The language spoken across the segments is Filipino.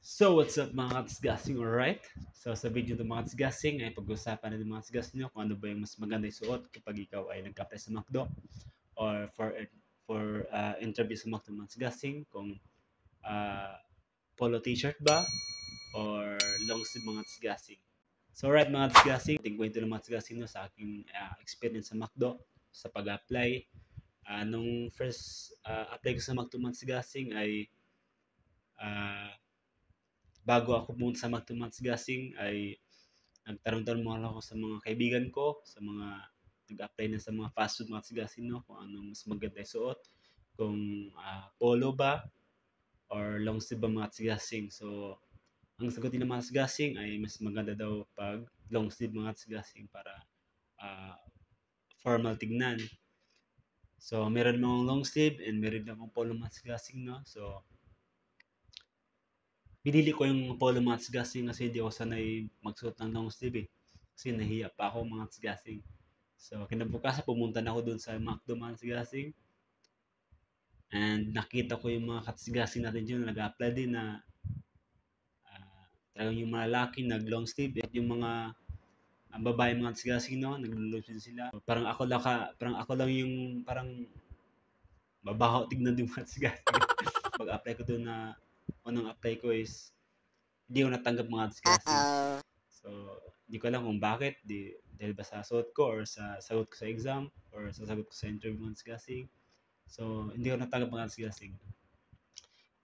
So, what's up mga katsgasing, alright? So, sa video ng mga katsgasing ay pag-usapan natin mga katsgasing nyo kung ano ba yung mas maganda yung suot kapag ikaw ay nag-apply sa McDo or for interview sa McDo mga katsgasing, kung uh, polo t-shirt ba or long sleeve mga katsgasing. So, alright mga katsgasing, tingkwento ng mga katsgasing no, sa aking experience sa McDo sa pag-apply. Nung first apply ko sa McDo mga katsgasing ay uh, bago ako pumunta sa McDonald's gasing ay nagtanong-tanong muna ako sa mga kaibigan ko, sa mga nag-apply na sa mga fast food mga gasing no, kung anong mas maganda yung suot, kung polo ba or long sleeve ba mga gasing. So, ang sagutin ng mga gasing ay mas maganda daw pag long sleeve mga gasing para uh, formal tignan. So, meron mga long sleeve and meron akong polo mga gasing no. So, pinili ko yung polo mats gasing kasi hindi ako sanay magsuot ng long sleeve eh. Kasi nahiya pa ako mga gasing. So, kinabukasan pumunta na ako doon sa McDo mats gasing. And nakita ko yung mga katsigasing natin dyan na nag-apply din na talagang yung mga lalaki nag long sleeve at yung mga ang babae mga katsigasing no, nag-long sleeve sila. So, parang ako lang yung parang mabaho tignan yung mga katsigasing. Pag-apply ko doon na unang apply ko is hindi ko natanggap mga katsigasing. So, hindi ko alam kung bakit. Dahil ba sa suot ko or sa sagot ko sa exam or sa sagot ko sa interview mga gasing. So, hindi ko natanggap mga gasing.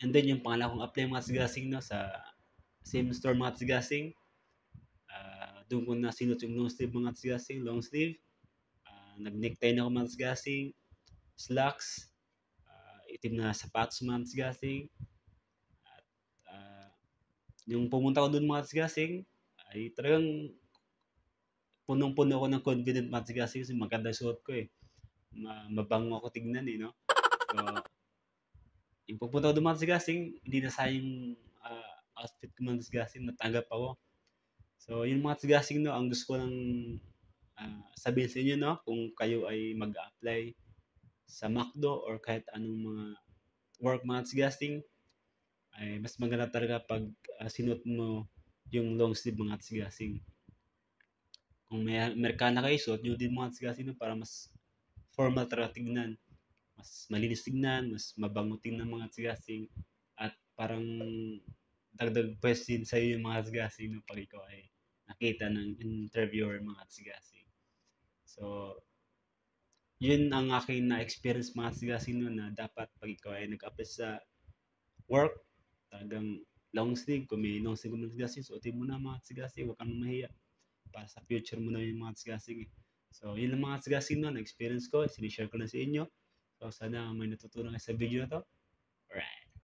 And then, yung pangalawa kong apply mga gasing no, sa same store mga gasing. Doon ko na sinot yung long sleeve mga gasing, long sleeve. Nag-necktie na ako mga gasing, slacks, itim na sapatos mga gasing. At yung pumunta ko doon mga gasing, ay talagang punong-puno ako ng confident matchgasing kasi maganda suot ko eh. Mabango ako tignan eh, no? So, yung pagpunta ko doon matchgasing, hindi na sayang outfit ko matchgasing, natanggap ako. So, yung matchgasing, no, ang gusto ko lang sabihin sa inyo, no, kung kayo ay mag-apply sa McDo or kahit anong mga work matchgasing, ay mas maganda talaga pag sinuot mo yung long sleeve mga matchgasing. Kung may Amerikana kayo, suot nyo din mga matchgasing no, para mas formal talaga tignan. Mas malinis tignan, mas mabango tignan mga tsigasing, at parang dagdag pwes din sa'yo yung mga tsigasing no, pag ikaw ay nakita ng interviewer mga tsigasing. So, yun ang aking na-experience mga tsigasing no, na dapat pag ikaw ay nag-apply sa work, talagang long sleeve, kung may long sleeve mga tsigasing, suotin mo na mga tsigasing, huwag kang mahiya para sa future mo na yung mga tsigasing. So, yun ang mga tsigasing no, na-experience ko, sinishare ko na sa inyo. So, sana may natutunan kayo sa video na to.